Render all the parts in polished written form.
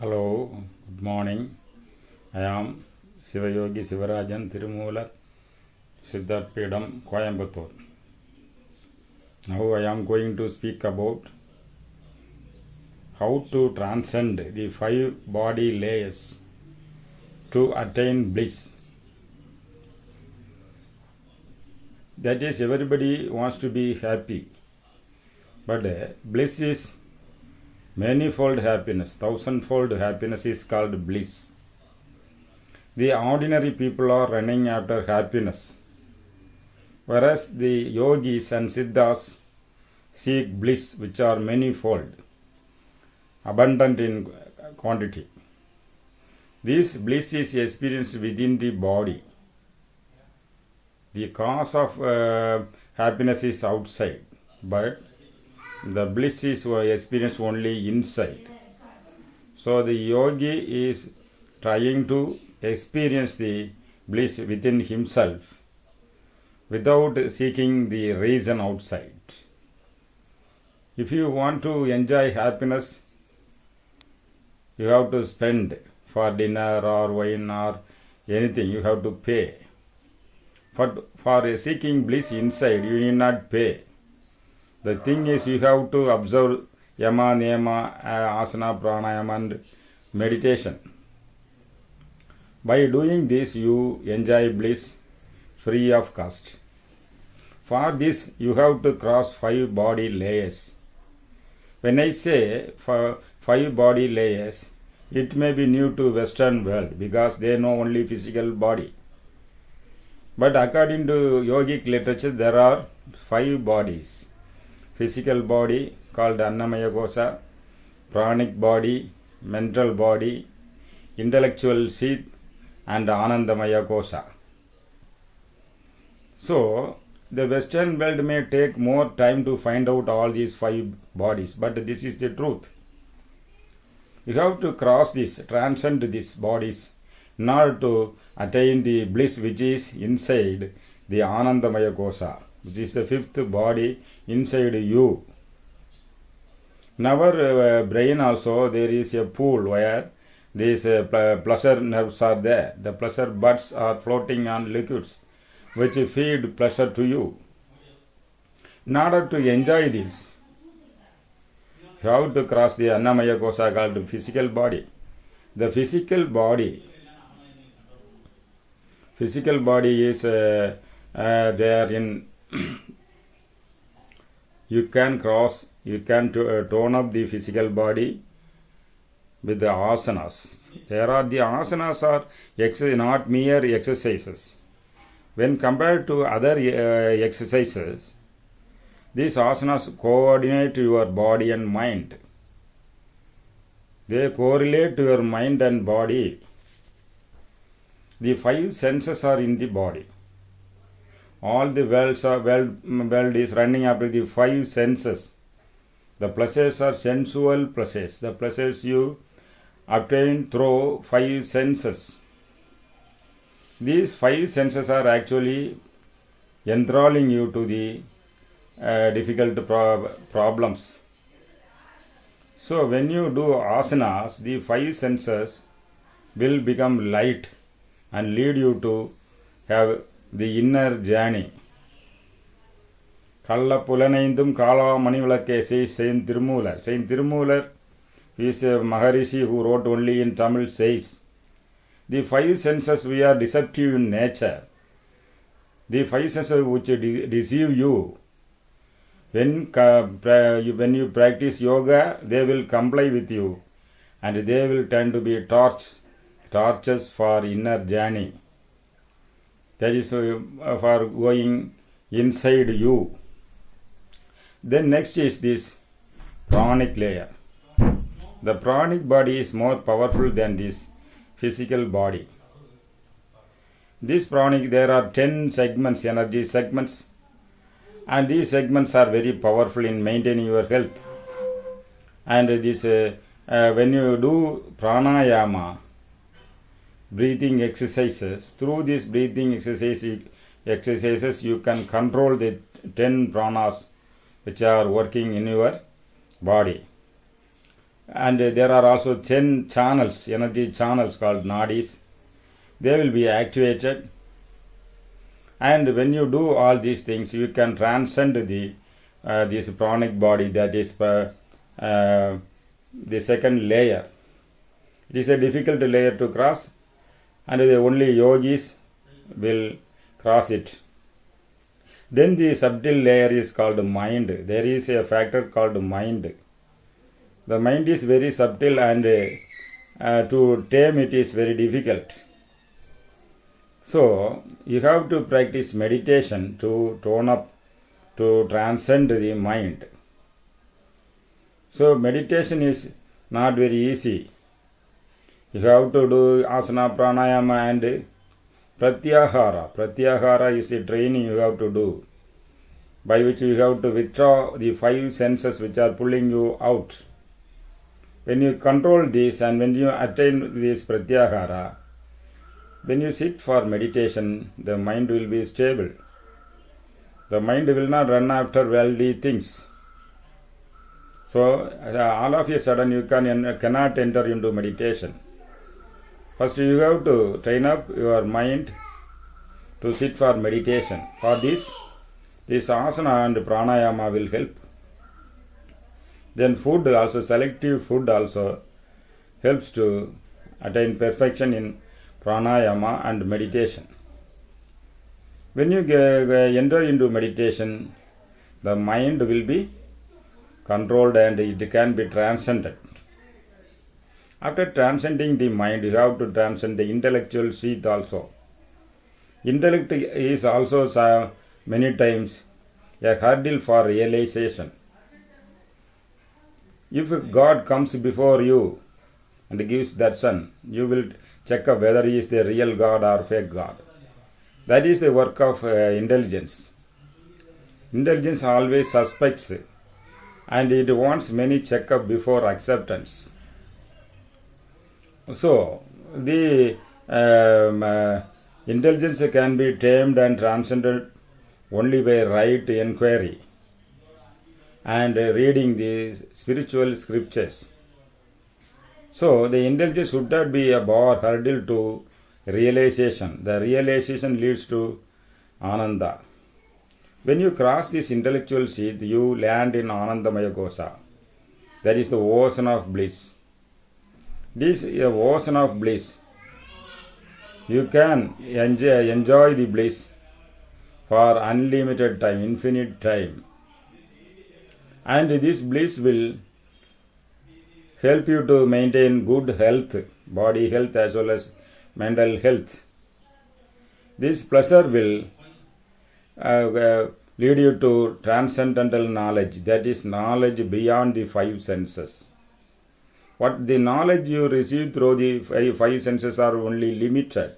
Hello, good morning. I am Sivayogi Sivarajan Tirumular Siddharthpedam Coimbatore. Now I am going to speak about how to transcend the 5 body layers to attain bliss. That is, everybody wants to be happy, but bliss is manifold happiness, thousandfold happiness is called bliss. The ordinary people are running after happiness, whereas the yogis and siddhas seek bliss, which are manifold, abundant in quantity. This bliss is experienced within the body. The cause of happiness is outside, but the bliss is experienced only inside. So the yogi is trying to experience the bliss within himself without seeking the reason outside. If you want to enjoy happiness, you have to spend for dinner or wine or anything, you have to pay. For seeking bliss inside, you need not pay. The thing is, you have to observe yama, niyama, asana, pranayama and meditation. By doing this, you enjoy bliss free of cost. For this, you have to cross 5 body layers. When I say 5 body layers, it may be new to Western world because they know only physical body. But according to yogic literature, there are 5 bodies. Physical body called Annamaya Kosha, pranic body, mental body, intellectual sheath and Anandamaya Kosha. So, the Western world may take more time to find out all these 5 bodies, but this is the truth. You have to cross this, transcend these bodies in order to attain the bliss which is inside the Anandamaya Kosha, which is the 5th body inside you. In our brain also there is a pool where these pleasure nerves are there. The pleasure buds are floating on liquids which feed pleasure to you. In order to enjoy this, you have to cross the Annamaya Kosha called physical body. The physical body is there in you can tone up the physical body with the asanas. There are the asanas are not mere exercises. When compared to other exercises, these asanas coordinate your body and mind. They correlate to your mind and body. The 5 senses are in the body. All the world is running after the 5 senses. The pleasures are sensual pleasures. The pleasures you obtain through 5 senses. These 5 senses are actually enthralling you to the difficult problems. So when you do asanas, the 5 senses will become light and lead you to have the inner journey. Kalla Pulanaindum Kala Manivalake says Saint Tirumular. Saint Tirumular is a Maharishi who wrote only in Tamil, says the 5 senses we are deceptive in nature. The 5 senses which deceive you. When you practice yoga, they will comply with you and they will tend to be torches for inner journey. That is for going inside you. Then next is this pranic layer. The pranic body is more powerful than this physical body. This pranic, there are 10 segments, energy segments, and these segments are very powerful in maintaining your health. And this when you do pranayama, breathing exercises, through these breathing exercises you can control the 10 pranas which are working in your body. And there are also 10 channels, energy channels called nadis. They will be activated. And when you do all these things, you can transcend this pranic body, that is the second layer. It is a difficult layer to cross, and the only yogis will cross it. Then the subtle layer is called mind. There is a factor called mind. The mind is very subtle, and to tame it is very difficult. So you have to practice meditation to tone up, to transcend the mind. So meditation is not very easy. You have to do asana, pranayama and pratyahara. Pratyahara is a training you have to do, by which you have to withdraw the 5 senses which are pulling you out. When you control this and when you attain this pratyahara, when you sit for meditation, the mind will be stable. The mind will not run after worldly things. So all of a sudden you cannot enter into meditation. First you have to train up your mind to sit for meditation. For this asana and pranayama will help. Then food also, selective food also helps to attain perfection in pranayama and meditation. When you enter into meditation, the mind will be controlled and it can be transcended. After transcending the mind, you have to transcend the intellectual sheath also. Intellect is also many times a hurdle for realization. If God comes before you and gives darshan, you will check up whether he is the real God or fake God. That is the work of intelligence. Intelligence always suspects, and it wants many check-up before acceptance. So the intelligence can be tamed and transcended only by right inquiry and reading the spiritual scriptures. So the intelligence should not be a hurdle to realization. The realization leads to ananda. When you cross this intellectual sheath, you land in Anandamaya Kosha. That is the ocean of bliss. This is the ocean of bliss. You can enjoy the bliss for unlimited time, infinite time. And this bliss will help you to maintain good health, body health as well as mental health. This pleasure will lead you to transcendental knowledge, that is knowledge beyond the 5 senses. What the knowledge you receive through the 5 senses are only limited.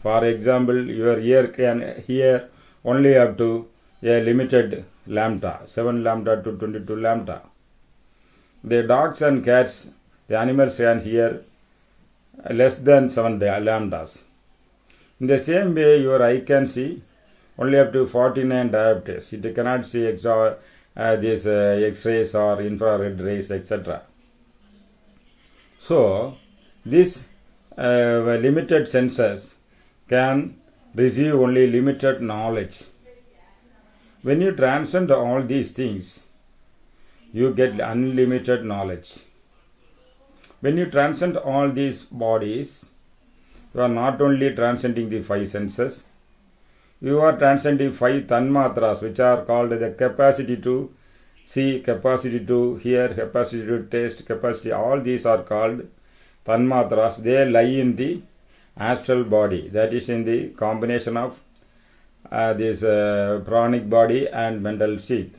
For example, your ear can hear only up to a limited lambda, 7 lambda to 22 lambda. The dogs and cats, the animals can hear less than 7 lambdas. In the same way, your eye can see only up to 49 diopters. It cannot see these X-rays or infrared rays, etc. So, these limited senses can receive only limited knowledge. When you transcend all these things, you get unlimited knowledge. When you transcend all these bodies, you are not only transcending the 5 senses, you are transcending 5 tanmatras, which are called the capacity to see, capacity to hear, capacity to taste, capacity. All these are called tanmatras. They lie in the astral body, that is in the combination of this pranic body and mental sheath.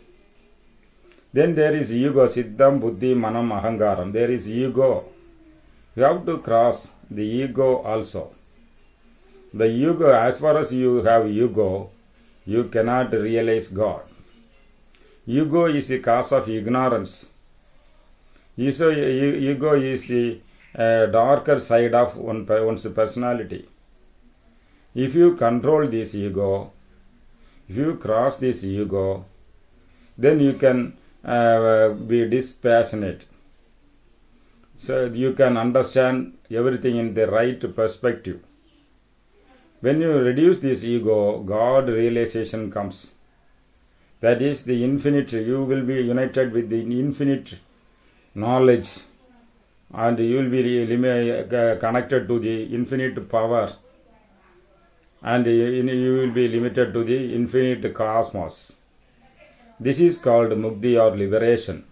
Then there is ego, siddham, buddhi, manam, ahangaram. There is ego. You have to cross the ego also. The ego, as far as you have ego, you cannot realize God. Ego is the cause of ignorance. Ego is the darker side of one's personality. If you control this ego, if you cross this ego, then you can be dispassionate. so you can understand everything in the right perspective. When you reduce this ego, God realization comes. That is the infinite. You will be united with the infinite knowledge, and you will be connected to the infinite power, and you will be limited to the infinite cosmos. This is called mukti or liberation.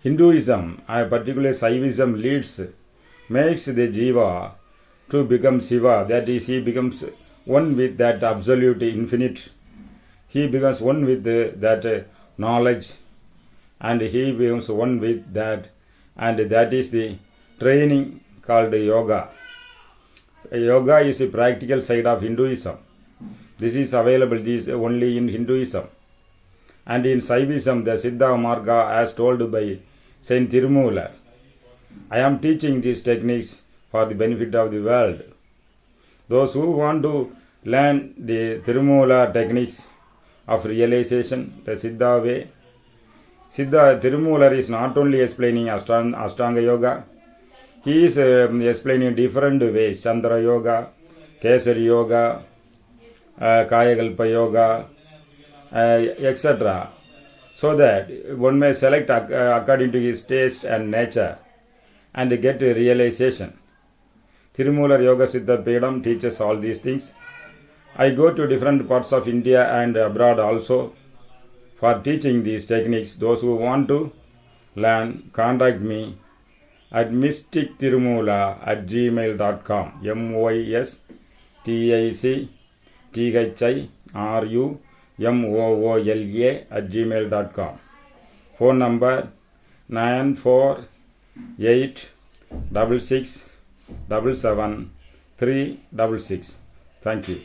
Hinduism, particularly Shaivism, makes the jiva to become Shiva. That is, he becomes one with that absolute infinite. He becomes one with that knowledge, and he becomes one with that, and that is the training called yoga. Yoga is a practical side of Hinduism. This is available only in Hinduism. And in Shaivism, the Siddha Marga, as told by Saint Tirumular, I am teaching these techniques for the benefit of the world. Those who want to learn the Tirumula techniques of realization, the Siddha way, Siddha Tirumular is not only explaining Ashtanga Yoga, he is explaining different ways, Chandra Yoga, Kesari Yoga, Kayakalpa Yoga, etc. So that one may select according to his taste and nature and get a realization. Tirumular Yoga Siddha Pedam teaches all these things. I go to different parts of India and abroad also for teaching these techniques. Those who want to learn, contact me at mystictirumula@gmail.com. mysticthirumoola@gmail.com. Phone number 94866777366. Thank you.